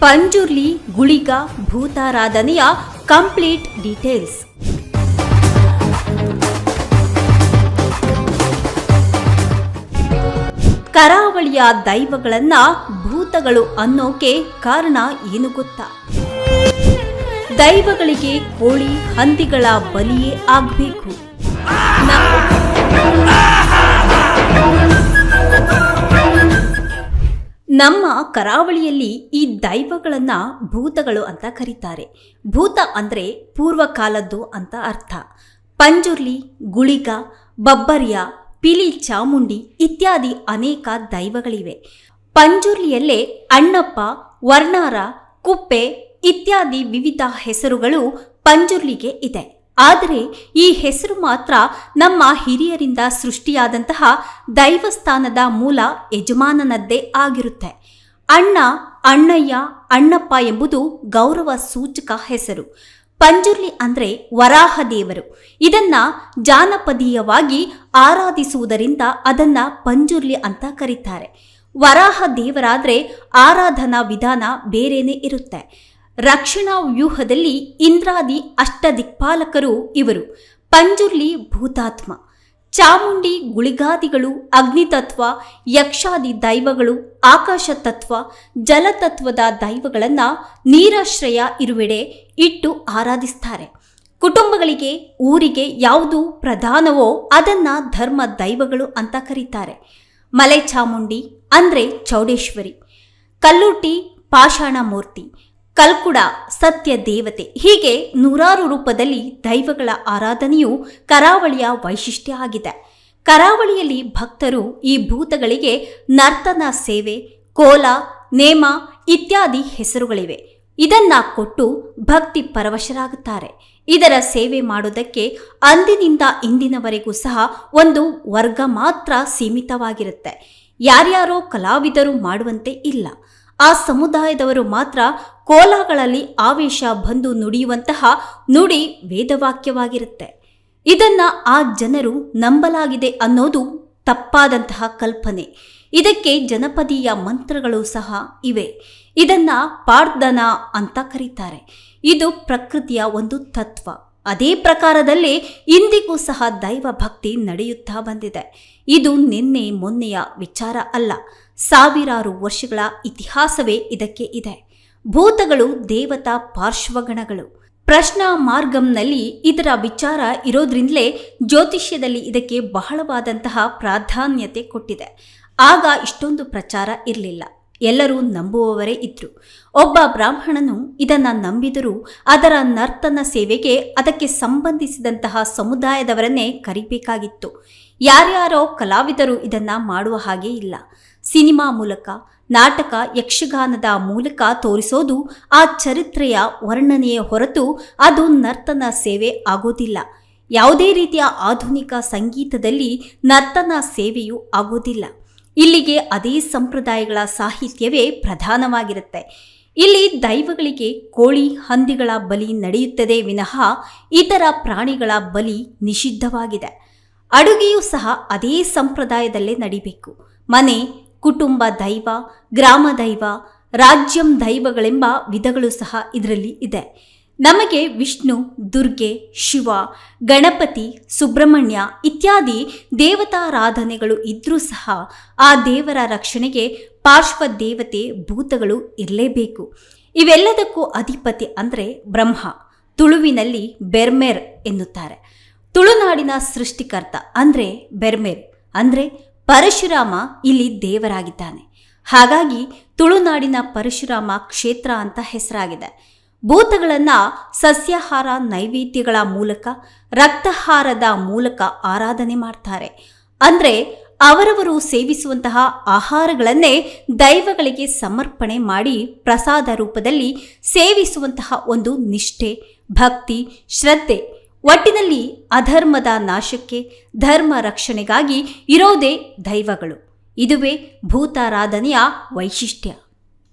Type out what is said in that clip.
ಪಂಜುರ್ಲಿ ಗುಳಿಗ ಭೂತಾರಾಧನೆಯ complete details. ಕರಾವಳಿಯ ದೈವಗಳನ್ನ ಭೂತಗಳು ಅನ್ನೋಕೆ ಕಾರಣ ಏನು ಗೊತ್ತಾ? ದೈವಗಳಿಗೆ ಕೋಳಿ ಹಂದಿಗಳ ಬಲಿಯೇ ಆಗಬೇಕು. ನಮ್ಮ ಕರಾವಳಿಯಲ್ಲಿ ಈ ದೈವಗಳನ್ನ ಭೂತಗಳು ಅಂತ ಕರೀತಾರೆ. ಭೂತ ಅಂದ್ರೆ ಪೂರ್ವಕಾಲದ್ದು ಅಂತ ಅರ್ಥ. ಪಂಜುರ್ಲಿ, ಗುಳಿಗ, ಬಬ್ಬರ್ಯ, ಪಿಲಿ ಚಾಮುಂಡಿ ಇತ್ಯಾದಿ ಅನೇಕ ದೈವಗಳಿವೆ. ಪಂಜುರ್ಲಿಯಲ್ಲೇ ಅಣ್ಣಪ್ಪ, ವರ್ಣಾರ, ಕುಪ್ಪೆ ಇತ್ಯಾದಿ ವಿವಿಧ ಹೆಸರುಗಳು ಪಂಜುರ್ಲಿಗೆ ಇದೆ. ಆದರೆ ಈ ಹೆಸರು ಮಾತ್ರ ನಮ್ಮ ಹಿರಿಯರಿಂದ ಸೃಷ್ಟಿಯಾದಂತಹ ದೈವಸ್ಥಾನದ ಮೂಲ ಯಜಮಾನನದ್ದೇ ಆಗಿರುತ್ತೆ. ಅಣ್ಣ, ಅಣ್ಣಯ್ಯ, ಅಣ್ಣಪ್ಪ ಎಂಬುದು ಗೌರವ ಸೂಚಕ ಹೆಸರು. ಪಂಜುರ್ಲಿ ಅಂದ್ರೆ ವರಾಹ ದೇವರು. ಇದನ್ನ ಜಾನಪದೀಯವಾಗಿ ಆರಾಧಿಸುವುದರಿಂದ ಅದನ್ನ ಪಂಜುರ್ಲಿ ಅಂತ ಕರೀತಾರೆ. ವರಾಹ ದೇವರಾದ್ರೆ ಆರಾಧನಾ ವಿಧಾನ ಬೇರೆನೇ ಇರುತ್ತೆ. ರಕ್ಷಣಾ ವ್ಯೂಹದಲ್ಲಿ ಇಂದ್ರಾದಿ ಅಷ್ಟದಿಕ್ಪಾಲಕರು ಇವರು. ಪಂಜುರ್ಲಿ ಭೂತಾತ್ಮ, ಚಾಮುಂಡಿ ಗುಳಿಗಾದಿಗಳು ಅಗ್ನಿತತ್ವ, ಯಕ್ಷಾದಿ ದೈವಗಳು ಆಕಾಶ ತತ್ವ, ಜಲತತ್ವದ ದೈವಗಳನ್ನು ನೀರಾಶ್ರಯ ಇರುವೆಡೆ ಇಟ್ಟು ಆರಾಧಿಸ್ತಾರೆ. ಕುಟುಂಬಗಳಿಗೆ, ಊರಿಗೆ ಯಾವುದು ಪ್ರಧಾನವೋ ಅದನ್ನ ಧರ್ಮ ದೈವಗಳು ಅಂತ ಕರೀತಾರೆ. ಮಲೆ ಚಾಮುಂಡಿ ಅಂದ್ರೆ ಚೌಡೇಶ್ವರಿ, ಕಲ್ಲುಟಿ ಪಾಷಾಣ ಮೂರ್ತಿ, ಕಲ್ಕುಡ ಸತ್ಯ ದೇವತೆ, ಹೀಗೆ ನೂರಾರು ರೂಪದಲ್ಲಿ ದೈವಗಳ ಆರಾಧನೆಯು ಕರಾವಳಿಯ ವೈಶಿಷ್ಟ್ಯ ಆಗಿದೆ. ಕರಾವಳಿಯಲ್ಲಿ ಭಕ್ತರು ಈ ಭೂತಗಳಿಗೆ ನರ್ತನ ಸೇವೆ, ಕೋಲ, ನೇಮ ಇತ್ಯಾದಿ ಹೆಸರುಗಳಿವೆ. ಇದನ್ನ ಕೊಟ್ಟು ಭಕ್ತಿ ಪರವಶರಾಗುತ್ತಾರೆ. ಇದರ ಸೇವೆ ಮಾಡುವುದಕ್ಕೆ ಅಂದಿನಿಂದ ಇಂದಿನವರೆಗೂ ಸಹ ಒಂದು ವರ್ಗ ಮಾತ್ರ ಸೀಮಿತವಾಗಿರುತ್ತೆ. ಯಾರ್ಯಾರೋ ಕಲಾವಿದರು ಮಾಡುವಂತೆ ಇಲ್ಲ. ಆ ಸಮುದಾಯದವರು ಮಾತ್ರ ಕೋಲಗಳಲ್ಲಿ ಆವೇಶ ಬಂದು ನುಡಿಯುವಂತಹ ನುಡಿ ವೇದವಾಕ್ಯವಾಗಿರುತ್ತೆ. ಇದನ್ನ ಆ ಜನರು ನಂಬಲಾಗಿದೆ ಅನ್ನೋದು ತಪ್ಪಾದಂತಹ ಕಲ್ಪನೆ. ಇದಕ್ಕೆ ಜನಪದೀಯ ಮಂತ್ರಗಳು ಸಹ ಇವೆ. ಇದನ್ನ ಪಾಡ್ದನ ಅಂತ ಕರೀತಾರೆ. ಇದು ಪ್ರಕೃತಿಯ ಒಂದು ತತ್ವ. ಅದೇ ಪ್ರಕಾರದಲ್ಲೇ ಇಂದಿಗೂ ಸಹ ದೈವ ಭಕ್ತಿ ನಡೆಯುತ್ತಾ ಬಂದಿದೆ. ಇದು ನಿನ್ನೆ ಮೊನ್ನೆಯ ವಿಚಾರ ಅಲ್ಲ. ಸಾವಿರಾರು ವರ್ಷಗಳ ಇತಿಹಾಸವೇ ಇದಕ್ಕೆ ಇದೆ. ಭೂತಗಳು ದೇವತಾ ಪಾರ್ಶ್ವಗಣಗಳು. ಪ್ರಶ್ನಾ ಮಾರ್ಗಂನಲ್ಲಿ ಇದರ ವಿಚಾರ ಇರೋದ್ರಿಂದಲೇ ಜ್ಯೋತಿಷ್ಯದಲ್ಲಿ ಇದಕ್ಕೆ ಬಹಳವಾದಂತಹ ಪ್ರಾಧಾನ್ಯತೆ ಕೊಟ್ಟಿದೆ. ಆಗ ಇಷ್ಟೊಂದು ಪ್ರಚಾರ ಇರಲಿಲ್ಲ. ಎಲ್ಲರೂ ನಂಬುವವರೇ ಇದ್ರು. ಒಬ್ಬ ಬ್ರಾಹ್ಮಣನು ಇದನ್ನ ನಂಬಿದರೂ ಅದರ ನರ್ತನ ಸೇವೆಗೆ ಅದಕ್ಕೆ ಸಂಬಂಧಿಸಿದಂತಹ ಸಮುದಾಯದವರನ್ನೇ ಕರಿಬೇಕಾಗಿತ್ತು. ಯಾರ್ಯಾರೋ ಕಲಾವಿದರು ಇದನ್ನ ಮಾಡುವ ಹಾಗೆ ಇಲ್ಲ. ಸಿನಿಮಾ ಮೂಲಕ, ನಾಟಕ, ಯಕ್ಷಗಾನದ ಮೂಲಕ ತೋರಿಸೋದು ಆ ಚರಿತ್ರೆಯ ವರ್ಣನೆಯ ಹೊರತು ಅದು ನರ್ತನ ಸೇವೆ ಆಗೋದಿಲ್ಲ. ಯಾವುದೇ ರೀತಿಯ ಆಧುನಿಕ ಸಂಗೀತದಲ್ಲಿ ನರ್ತನ ಸೇವೆಯೂ ಆಗೋದಿಲ್ಲ. ಇಲ್ಲಿಗೆ ಅದೇ ಸಂಪ್ರದಾಯಗಳ ಸಾಹಿತ್ಯವೇ ಪ್ರಧಾನವಾಗಿರುತ್ತೆ. ಇಲ್ಲಿ ದೈವಗಳಿಗೆ ಕೋಳಿ ಹಂದಿಗಳ ಬಲಿ ನಡೆಯುತ್ತದೆ ವಿನಃ ಇತರ ಪ್ರಾಣಿಗಳ ಬಲಿ ನಿಷಿದ್ಧವಾಗಿದೆ. ಅಡುಗೆಯೂ ಸಹ ಅದೇ ಸಂಪ್ರದಾಯದಲ್ಲೇ ನಡಿಬೇಕು. ಮನೆ, ಕುಟುಂಬ ದೈವ, ಗ್ರಾಮ ದೈವ, ರಾಜ್ಯಂ ದೈವಗಳೆಂಬ ವಿಧಗಳು ಸಹ ಇದರಲ್ಲಿ ಇದೆ. ನಮಗೆ ವಿಷ್ಣು, ದುರ್ಗೆ, ಶಿವ, ಗಣಪತಿ, ಸುಬ್ರಹ್ಮಣ್ಯ ಇತ್ಯಾದಿ ದೇವತಾರಾಧನೆಗಳು ಇದ್ರೂ ಸಹ ಆ ದೇವರ ರಕ್ಷಣೆಗೆ ಪಾರ್ಶ್ವ ದೇವತೆ ಭೂತಗಳು ಇರಲೇಬೇಕು. ಇವೆಲ್ಲದಕ್ಕೂ ಅಧಿಪತಿ ಅಂದರೆ ಬ್ರಹ್ಮ. ತುಳುವಿನಲ್ಲಿ ಬೆರ್ಮೇರ್ ಎನ್ನುತ್ತಾರೆ. ತುಳುನಾಡಿನ ಸೃಷ್ಟಿಕರ್ತ ಅಂದರೆ ಬೆರ್ಮೇರ್ ಅಂದರೆ ಪರಶುರಾಮ ಇಲ್ಲಿ ದೇವರಾಗಿದ್ದಾನೆ. ಹಾಗಾಗಿ ತುಳುನಾಡಿನ ಪರಶುರಾಮ ಕ್ಷೇತ್ರ ಅಂತ ಹೆಸರಾಗಿದೆ. ಭೂತಗಳನ್ನು ಸಸ್ಯಾಹಾರ ನೈವೇದ್ಯಗಳ ಮೂಲಕ, ರಕ್ತಹಾರದ ಮೂಲಕ ಆರಾಧನೆ ಮಾಡ್ತಾರೆ. ಅಂದರೆ ಅವರವರು ಸೇವಿಸುವಂತಹ ಆಹಾರಗಳನ್ನೇ ದೈವಗಳಿಗೆ ಸಮರ್ಪಣೆ ಮಾಡಿ ಪ್ರಸಾದ ರೂಪದಲ್ಲಿ ಸೇವಿಸುವಂತಹ ಒಂದು ನಿಷ್ಠೆ, ಭಕ್ತಿ, ಶ್ರದ್ಧೆ. ಒಟ್ಟಿನಲ್ಲಿ ಅಧರ್ಮದ ನಾಶಕ್ಕೆ, ಧರ್ಮ ರಕ್ಷಣೆಗಾಗಿ ಇರೋದೇ ದೈವಗಳು. ಇದುವೇ ಭೂತಾರಾಧನೆಯ ವೈಶಿಷ್ಟ್ಯ.